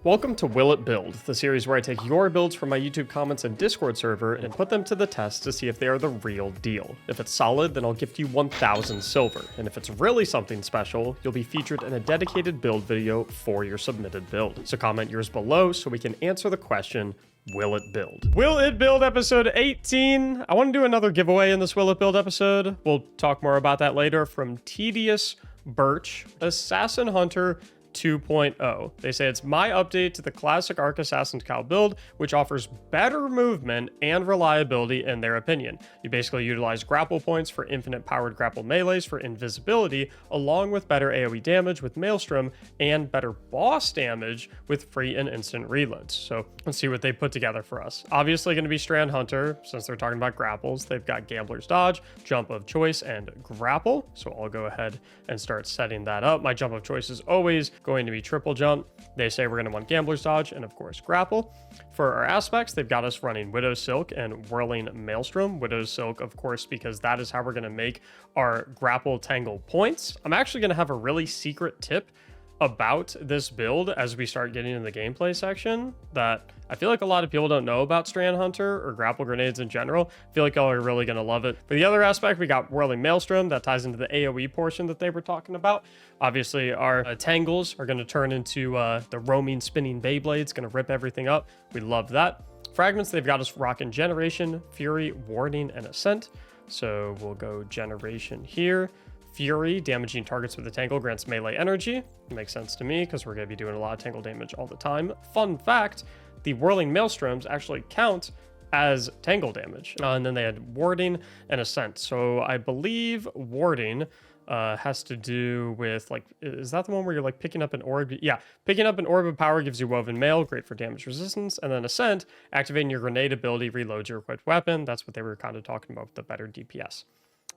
Welcome to Will It Build, the series where I take your builds from my YouTube comments and Discord server and put them to the test to see if they are the real deal. If it's solid, then I'll gift you 1,000 silver, and if it's really something special, you'll be featured in a dedicated build video for your submitted build. So comment yours below so we can answer the question, Will it build? Will it build episode 18? I want to do another giveaway in this Will it build episode. We'll talk more about that later. From Tedious Birch, Assassin Hunter 2.0. They say it's my update to the classic Arc Assassin's Cow build, which offers better movement and reliability in their opinion. You basically utilize grapple points for infinite powered grapple melees for invisibility, along with better AoE damage with Maelstrom and better boss damage with free and instant reloads. So let's see what they put together for us. Obviously going to be Strand Hunter, since they're talking about grapples. They've got Gambler's Dodge, Jump of Choice, and Grapple. So I'll go ahead and start setting that up. My jump of choice is always going to be triple jump. They say we're going to want Gambler's Dodge and of course Grapple. For our aspects, they've got us running Widow's Silk and Whirling Maelstrom. Widow's Silk, of course, because that is how we're going to make our grapple tangle points. I'm actually going to have a really secret tip about this build as we start getting in the gameplay section that I feel like a lot of people don't know about Strand Hunter or grapple grenades in general. I feel like y'all are really going to love it. For the other aspect, we got Whirling Maelstrom. That ties into the AoE portion that they were talking about. Obviously, our tangles are going to turn into the roaming spinning Beyblades, going to rip everything up. We love that. Fragments, they've got us rocking Generation, Fury, Warning, and Ascent. So we'll go Generation here. Fury, damaging targets with a tangle, grants melee energy. Makes sense to me because we're going to be doing a lot of tangle damage all the time. Fun fact, the Whirling Maelstroms actually count as tangle damage. And then they had Warding and Ascent. So I believe Warding has to do with, like, is that the one where you're like picking up an orb? Yeah, picking up an orb of power gives you Woven Mail, great for damage resistance. And then Ascent, activating your grenade ability, reloads your equipped weapon. That's what they were kind of talking about with the better DPS.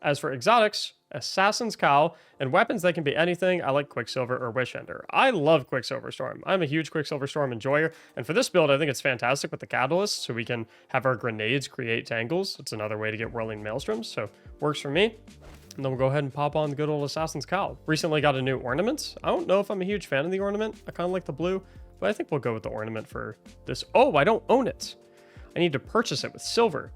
As for exotics, Assassin's Cow, and weapons that can be anything, I like Quicksilver or Wishender. I love Quicksilver Storm. I'm a huge Quicksilver Storm enjoyer, and for this build, I think it's fantastic with the Catalyst, so we can have our grenades create tangles. It's another way to get Whirling Maelstroms, so works for me. And then we'll go ahead and pop on the good old Assassin's Cow. Recently got a new ornament. I don't know if I'm a huge fan of the ornament. I kind of like the blue, but I think we'll go with the ornament for this. Oh, I don't own it. I need to purchase it with silver.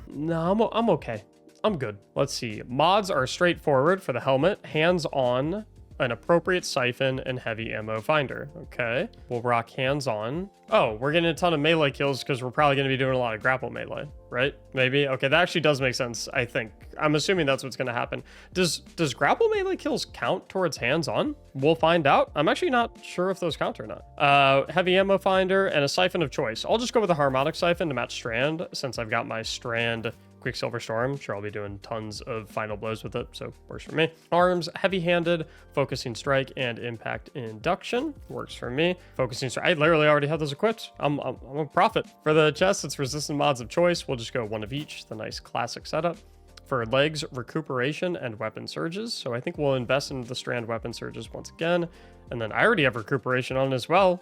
No, I'm okay. I'm good. Let's see. Mods are straightforward for the helmet, hands-on, an appropriate siphon, and heavy ammo finder. Okay. We'll rock hands-on. Oh, we're getting a ton of melee kills because we're probably going to be doing a lot of grapple melee, right? Maybe. Okay, that actually does make sense, I think. I'm assuming that's what's going to happen. Does grapple melee kills count towards hands-on? We'll find out. I'm actually not sure if those count or not. Heavy ammo finder and a siphon of choice. I'll just go with a harmonic siphon to match Strand since I've got my Strand Quicksilver Storm. Sure, I'll be doing tons of final blows with it, so works for me. Arms, heavy-handed, focusing strike, and impact induction. Works for me. Focusing strike. I literally already have those equipped. I'm a prophet. For the chest, it's resistant mods of choice. We'll just go one of each. The nice classic setup. For legs, recuperation and weapon surges. So I think we'll invest in the Strand weapon surges once again. And then I already have recuperation on as well.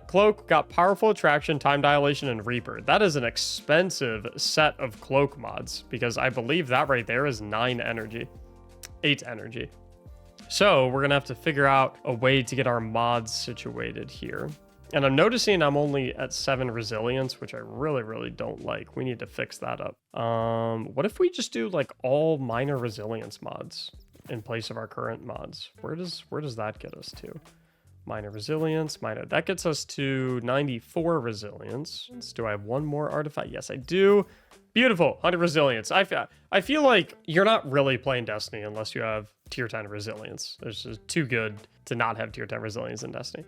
Cloak got powerful attraction, time dilation, and Reaper. That is an expensive set of cloak mods because I believe that right there is 9 energy, 8 energy. So we're gonna have to figure out a way to get our mods situated here. And I'm noticing I'm only at 7 resilience, which I really, really don't like. We need to fix that up. What if we just do like all minor resilience mods in place of our current mods? Where does that get us to? Minor resilience, that gets us to 94 resilience. Do I have one more artifact? Yes, I do. Beautiful, 100 resilience. I feel like you're not really playing Destiny unless you have tier 10 resilience. It's just too good to not have tier 10 resilience in Destiny.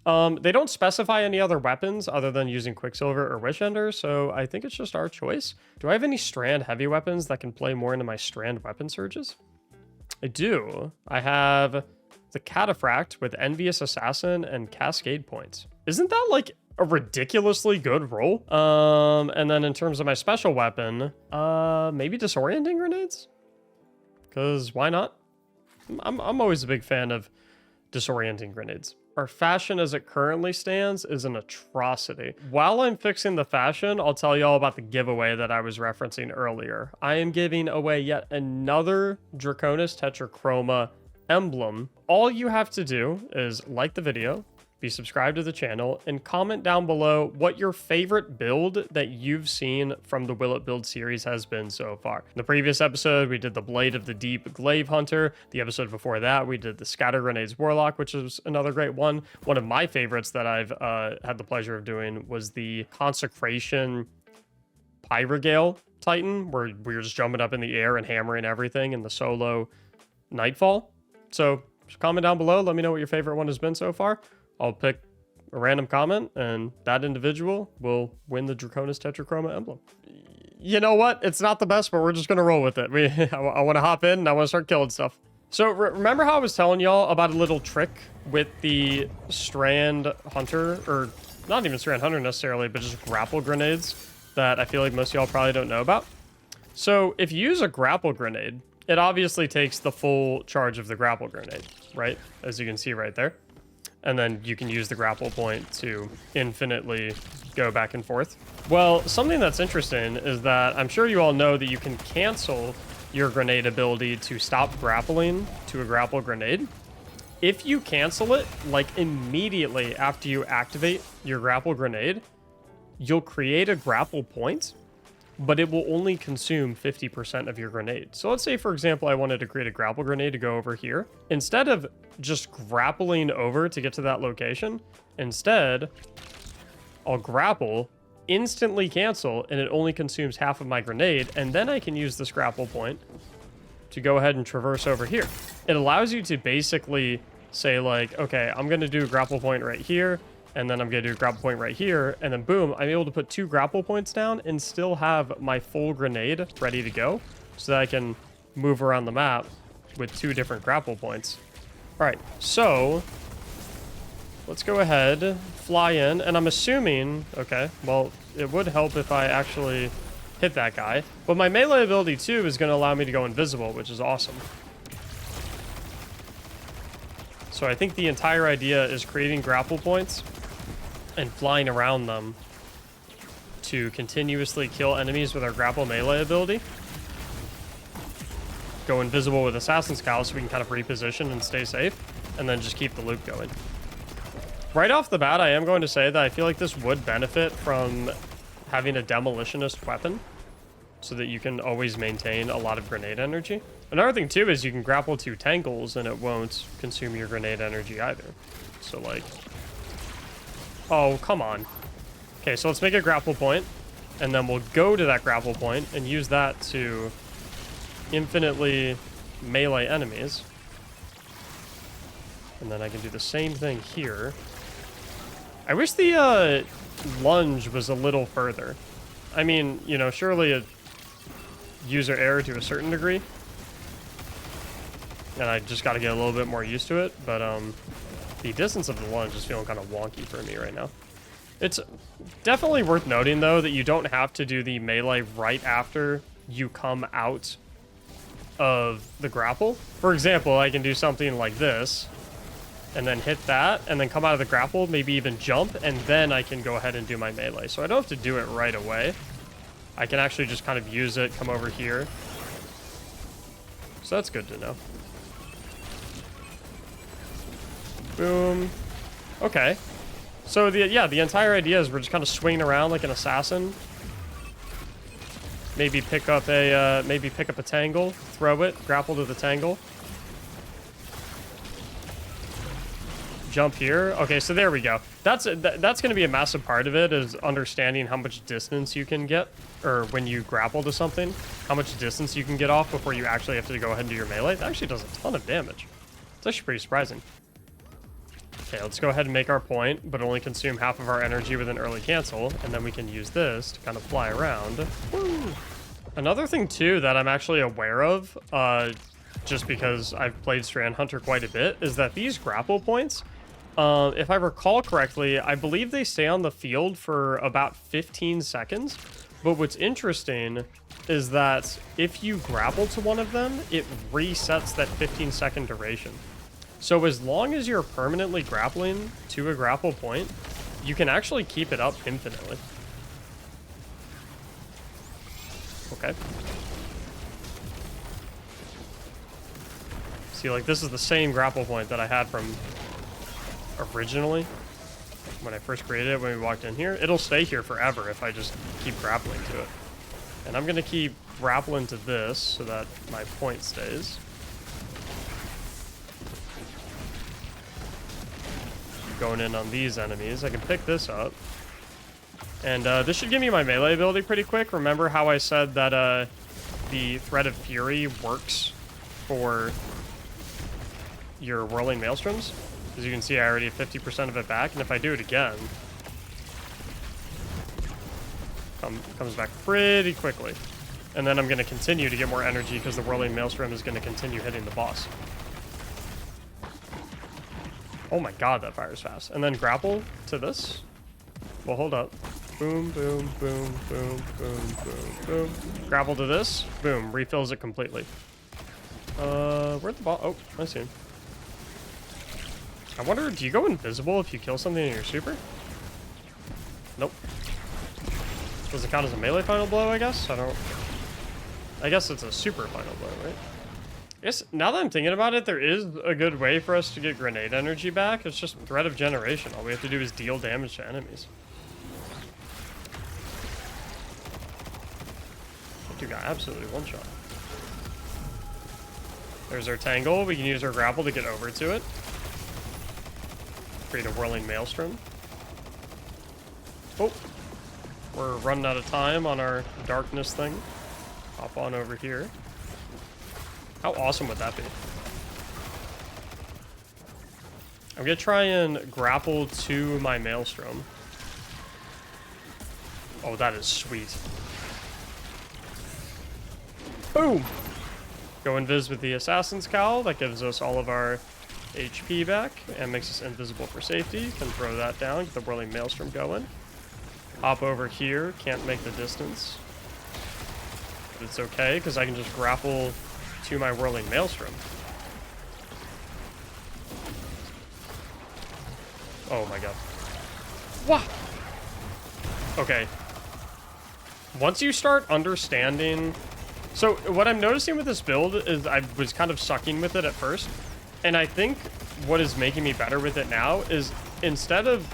They don't specify any other weapons other than using Quicksilver or Wishender, so I think it's just our choice. Do I have any Strand heavy weapons that can play more into my Strand weapon surges? I do. I have the Cataphract with Envious Assassin and Cascade points. Isn't that like a ridiculously good roll? And then in terms of my special weapon, maybe Disorienting Grenades? Because why not? I'm always a big fan of Disorienting Grenades. Our fashion as it currently stands is an atrocity. While I'm fixing the fashion, I'll tell you all about the giveaway that I was referencing earlier. I am giving away yet another Draconis Tetrachroma emblem, all you have to do is like the video, be subscribed to the channel, and comment down below what your favorite build that you've seen from the Will It Build series has been so far. In the previous episode, we did the Blade of the Deep Glaive Hunter. The episode before that, we did the Scatter Grenades Warlock, which is another great one. One of my favorites that I've had the pleasure of doing was the Consecration Pyrogale Titan, where we were just jumping up in the air and hammering everything in the solo Nightfall. So just comment down below, let me know what your favorite one has been so far. I'll pick a random comment, and that individual will win the Draconis Tetrachroma emblem. You know what? It's not the best, but we're just going to roll with it. I want to hop in, and I want to start killing stuff. So remember how I was telling y'all about a little trick with the Strand Hunter, or not even Strand Hunter necessarily, but just grapple grenades that I feel like most of y'all probably don't know about? So if you use a grapple grenade, it obviously takes the full charge of the grapple grenade, right? As you can see right there. And then you can use the grapple point to infinitely go back and forth. Well, something that's interesting is that I'm sure you all know that you can cancel your grenade ability to stop grappling to a grapple grenade. If you cancel it, like immediately after you activate your grapple grenade, you'll create a grapple point, but it will only consume 50% of your grenade. So let's say, for example, I wanted to create a grapple grenade to go over here. Instead of just grappling over to get to that location, instead, I'll grapple, instantly cancel, and it only consumes half of my grenade, and then I can use this grapple point to go ahead and traverse over here. It allows you to basically say, like, okay, I'm going to do a grapple point right here, and then I'm going to do a grapple point right here, and then boom, I'm able to put 2 grapple points down and still have my full grenade ready to go so that I can move around the map with 2 different grapple points. All right, so let's go ahead, fly in, and I'm assuming, okay, well, it would help if I actually hit that guy, but my melee ability too is going to allow me to go invisible, which is awesome. So I think the entire idea is creating grapple points and flying around them to continuously kill enemies with our grapple melee ability. Go invisible with Assassin's Cowl so we can kind of reposition and stay safe, and then just keep the loop going. Right off the bat, I am going to say that I feel like this would benefit from having a demolitionist weapon so that you can always maintain a lot of grenade energy. Another thing too is you can grapple 2 tangles and it won't consume your grenade energy either. So like, oh, come on. Okay, so let's make a grapple point, and then we'll go to that grapple point and use that to infinitely melee enemies. And then I can do the same thing here. I wish the lunge was a little further. I mean, you know, surely a user error to a certain degree. And I just got to get a little bit more used to it, but the distance of the lunge is feeling kind of wonky for me right now. It's definitely worth noting, though, that you don't have to do the melee right after you come out of the grapple. For example, I can do something like this, and then hit that, and then come out of the grapple, maybe even jump, and then I can go ahead and do my melee. So I don't have to do it right away. I can actually just kind of use it, come over here. So that's good to know. Boom. Okay. So the entire idea is we're just kind of swinging around like an assassin. Maybe pick up a tangle, throw it, grapple to the tangle. Jump here. Okay, so there we go. That's going to be a massive part of it, is understanding how much distance you can get, or when you grapple to something, how much distance you can get off before you actually have to go ahead and do your melee. That actually does a ton of damage. It's actually pretty surprising. Okay, let's go ahead and make our point, but only consume half of our energy with an early cancel, and then we can use this to kind of fly around. Woo! Another thing, too, that I'm actually aware of, just because I've played Strand Hunter quite a bit, is that these grapple points, if I recall correctly, I believe they stay on the field for about 15 seconds. But what's interesting is that if you grapple to one of them, it resets that 15-second duration. So as long as you're permanently grappling to a grapple point, you can actually keep it up infinitely. Okay. See, like, this is the same grapple point that I had from originally when I first created it, when we walked in here. It'll stay here forever if I just keep grappling to it. And I'm going to keep grappling to this so that my point stays. Going in on these enemies. I can pick this up. And this should give me my melee ability pretty quick. Remember how I said that the Thread of Fury works for your Whirling Maelstroms? As you can see, I already have 50% of it back, and if I do it again, comes back pretty quickly. And then I'm going to continue to get more energy because the Whirling Maelstrom is going to continue hitting the boss. Oh my god, that fires fast. And then grapple to this. Well, hold up. Boom, boom, boom, boom, boom, boom, boom. Grapple to this. Boom, refills it completely. Where'd the ball? Oh, I see him. I wonder, do you go invisible if you kill something in your super? Nope. Does it count as a melee final blow, I guess? I guess it's a super final blow, right? I guess, now that I'm thinking about it, there is a good way for us to get grenade energy back. It's just Thread of Generation. All we have to do is deal damage to enemies. That dude got absolutely one-shot. There's our Tangle. We can use our grapple to get over to it. Create a Whirling Maelstrom. Oh, we're running out of time on our darkness thing. Hop on over here. How awesome would that be? I'm gonna try and grapple to my Maelstrom. Oh, that is sweet. Boom! Go invis with the Assassin's Cowl. That gives us all of our HP back and makes us invisible for safety. Can throw that down, get the Whirling Maelstrom going. Hop over here, can't make the distance. But it's okay, because I can just grapple to my Whirling Maelstrom. Oh my god. Wah! Okay. Once you start understanding... So, what I'm noticing with this build is I was kind of sucking with it at first. And I think what is making me better with it now is instead of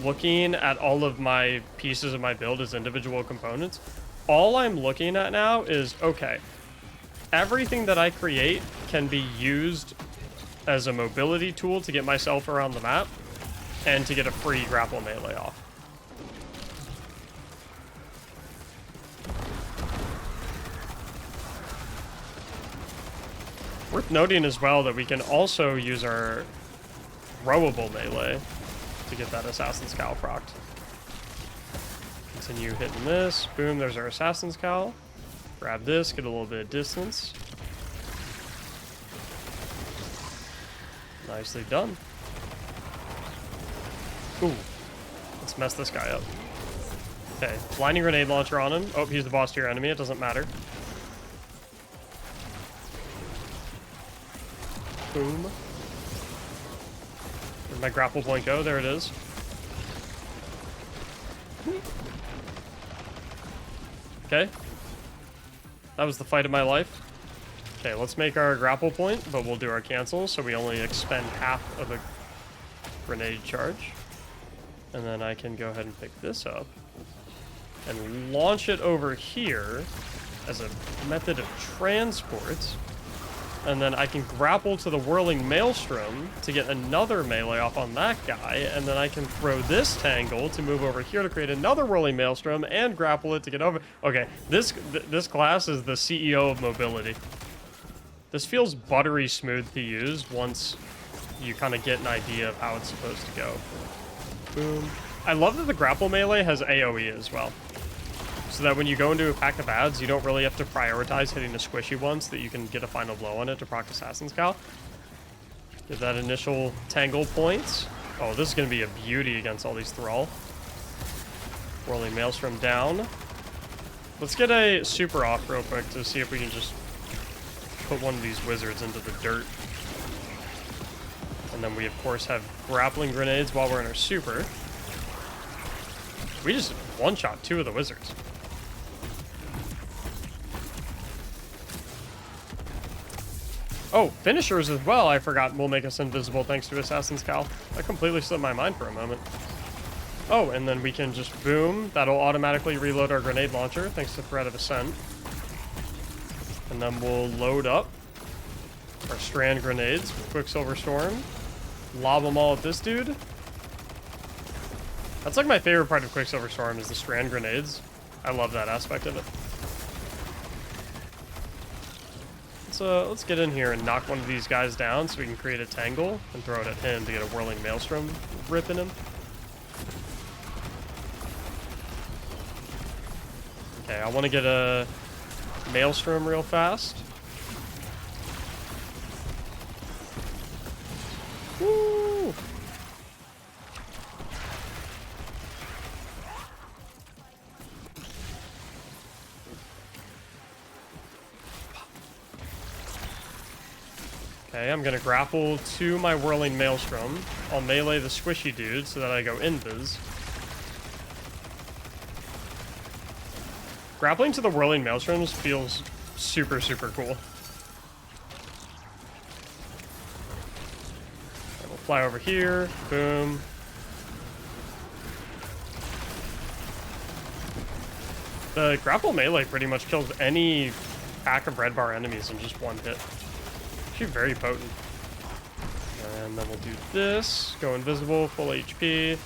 looking at all of my pieces of my build as individual components, all I'm looking at now is, okay, everything that I create can be used as a mobility tool to get myself around the map and to get a free grapple melee off. Worth noting as well that we can also use our throwable melee to get that Assassin's Cowl procced. Continue hitting this. Boom, there's our Assassin's Cowl. Grab this, get a little bit of distance. Nicely done. Ooh. Let's mess this guy up. Okay, blinding grenade launcher on him. Oh, he's the boss tier enemy, it doesn't matter. Boom. Where'd my grapple point go? There it is. Okay. That was the fight of my life. Okay, let's make our grapple point, but we'll do our cancel, so we only expend half of a grenade charge. And then I can go ahead and pick this up and launch it over here as a method of transport. And then I can grapple to the Whirling Maelstrom to get another melee off on that guy. And then I can throw this Tangle to move over here to create another Whirling Maelstrom and grapple it to get over. Okay, this class is the CEO of mobility. This feels buttery smooth to use once you kind of get an idea of how it's supposed to go. Boom. I love that the grapple melee has AoE as well. So that when you go into a pack of ads, you don't really have to prioritize hitting the squishy ones, so that you can get a final blow on it to proc Assassin's Cowl. Get that initial Tangle point. Oh, this is going to be a beauty against all these Thrall. Whirling Maelstrom down. Let's get a super off real quick to see if we can just put one of these wizards into the dirt. And then we, of course, have grappling grenades while we're in our super. We just one-shot 2 of the wizards. Oh, finishers as well, I forgot, will make us invisible thanks to Assassin's Cal. That completely slipped my mind for a moment. Oh, and then we can just boom. That'll automatically reload our grenade launcher thanks to Threat of Ascent. And then we'll load up our strand grenades with Quicksilver Storm. Lob them all at this dude. That's like my favorite part of Quicksilver Storm is the strand grenades. I love that aspect of it. Let's get in here and knock one of these guys down so we can create a tangle and throw it at him to get a whirling maelstrom ripping him. Okay, I want to get a maelstrom real fast. Woo! Okay, I'm gonna grapple to my whirling maelstrom. I'll melee the squishy dude so that I go invis. Grappling to the whirling maelstroms feels super, super cool. Okay, we'll fly over here. Boom. The grapple melee pretty much kills any pack of red bar enemies in just one hit. Actually very potent. And then we'll do this. Go invisible, full HP.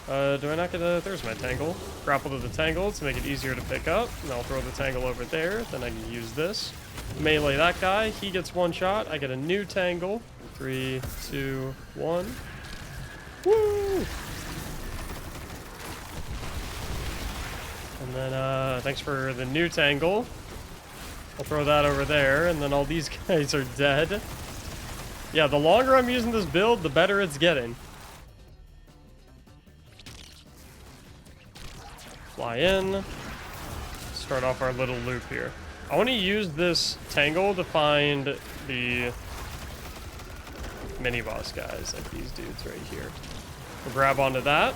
Do I not get a... There's my tangle. Grapple to the tangle to make it easier to pick up. And I'll throw the tangle over there. Then I can use this. Melee that guy. He gets one shot. I get a new tangle. 3, 2, 1. Woo! And then, thanks for the new tangle. I'll throw that over there, and then all these guys are dead. Yeah, the longer I'm using this build, the better it's getting. Fly in. Start off our little loop here. I want to use this tangle to find the mini-boss guys, like these dudes right here. We'll grab onto that.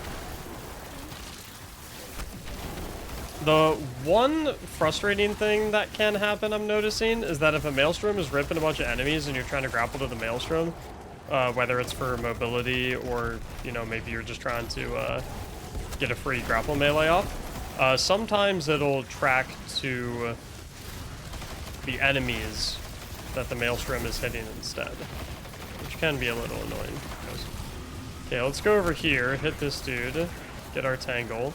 The one frustrating thing that can happen, I'm noticing, is that if a maelstrom is ripping a bunch of enemies and you're trying to grapple to the maelstrom, whether it's for mobility or, you know, maybe you're just trying to get a free grapple melee off, sometimes it'll track to the enemies that the maelstrom is hitting instead, which can be a little annoying. Okay, let's go over here, hit this dude, get our tangle.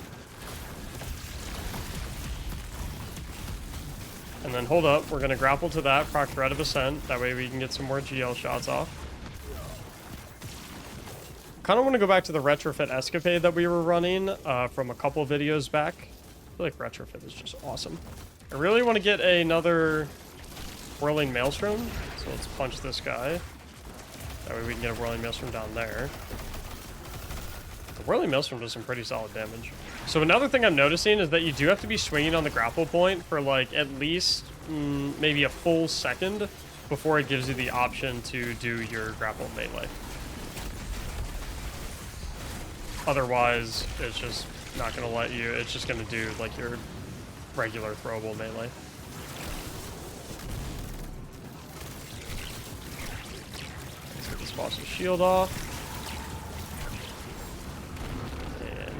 And then hold up, we're gonna grapple to that, proc Threat of Ascent, that way we can get some more GL shots off. Kinda wanna go back to the Retrofit escapade that we were running from a couple videos back. I feel like Retrofit is just awesome. I really wanna get another Whirling Maelstrom, so let's punch this guy. That way we can get a Whirling Maelstrom down there. The Whirling Maelstrom does some pretty solid damage. So another thing I'm noticing is that you do have to be swinging on the grapple point for like at least maybe a full second before it gives you the option to do your grapple melee. Otherwise, it's just not going to let you, it's just going to do like your regular throwable melee. Let's get this boss's shield off.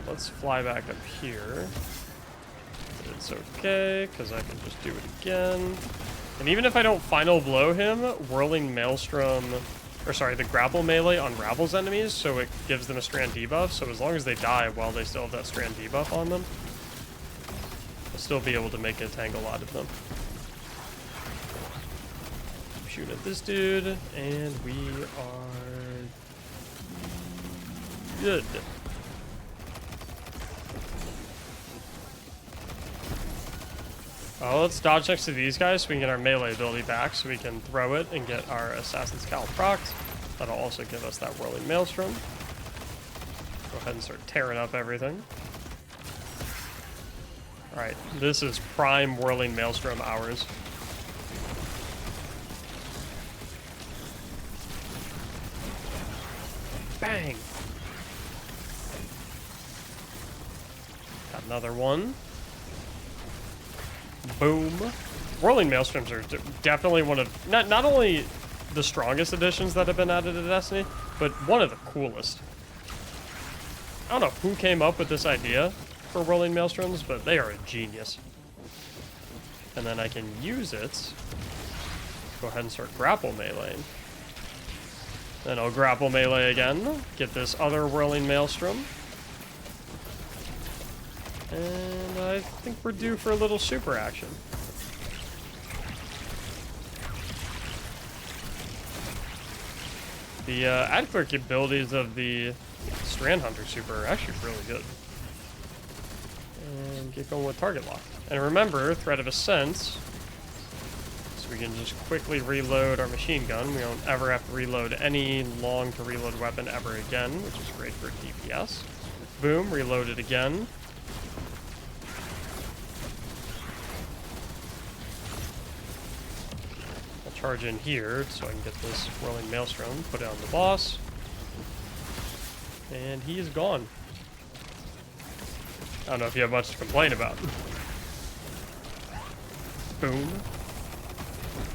Let's fly back up here. But it's okay, because I can just do it again. And even if I don't final blow him, Whirling Maelstrom, or sorry, the grapple melee unravels enemies, so it gives them a strand debuff. So as long as they die while they still have that strand debuff on them, I'll still be able to make a tangle out of them. Shoot at this dude, and we are good. Let's dodge next to these guys so we can get our melee ability back so we can throw it and get our Assassin's Cal procs. That'll also give us that Whirling Maelstrom. Go ahead and start tearing up everything. Alright, this is prime Whirling Maelstrom hours. Bang! Got another one. Boom. Whirling Maelstroms are definitely one of, not only the strongest additions that have been added to Destiny, but one of the coolest. I don't know who came up with this idea for whirling maelstroms, but they are a genius. And then I can use it. Go ahead and start grapple meleeing. Then I'll grapple melee again. Get this other whirling maelstrom. And I think we're due for a little super action. The ad clerk abilities of the Strand Hunter super are actually really good. And get going with target lock. And remember, threat of ascent. So we can just quickly reload our machine gun. We don't ever have to reload any long to reload weapon ever again, which is great for DPS. Boom, reload it again. I'll charge in here so I can get this whirling maelstrom, put it on the boss. And he is gone. I don't know if you have much to complain about. Boom.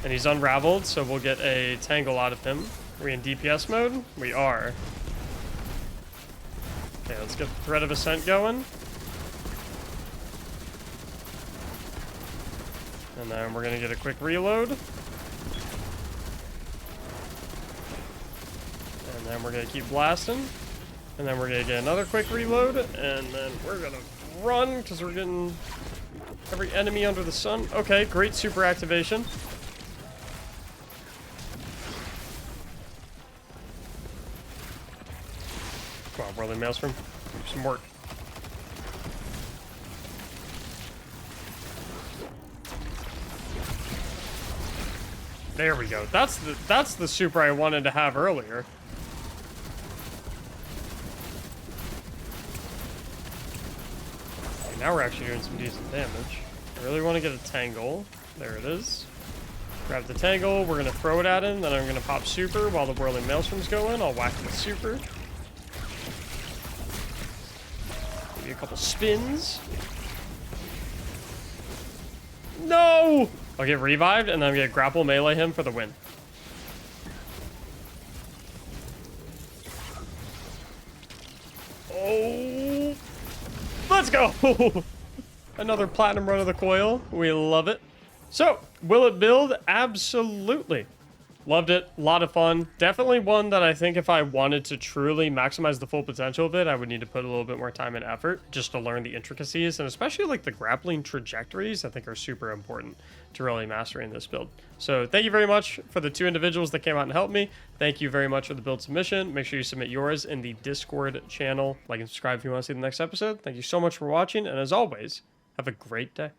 And he's unraveled, so we'll get a tangle out of him. Are we in DPS mode? We are. Okay, let's get the threat of ascent going. And then we're gonna get a quick reload. And then we're gonna keep blasting. And then we're gonna get another quick reload. And then we're gonna run, because we're getting every enemy under the sun. Okay, great super activation. Come on, whirling maelstrom. Do some work. There we go. That's the super I wanted to have earlier. Okay, now we're actually doing some decent damage. I really want to get a tangle. There it is. Grab the tangle. We're gonna throw it at him. Then I'm gonna pop super while the whirling maelstrom's going. I'll whack him with super. Maybe a couple spins. No! I'll get revived, and then I'm gonna grapple melee him for the win. Oh! Let's go! Another platinum run of the coil. We love it. So, will it build? Absolutely. Loved it. A lot of fun. Definitely one that I think if I wanted to truly maximize the full potential of it, I would need to put a little bit more time and effort just to learn the intricacies, and especially like the grappling trajectories I think are super important to really mastering this build. So thank you very much for the 2 individuals that came out and helped me. Thank you very much for the build submission. Make sure you submit yours in the Discord channel. Like and subscribe if you want to see the next episode. Thank you so much for watching, and as always, have a great day.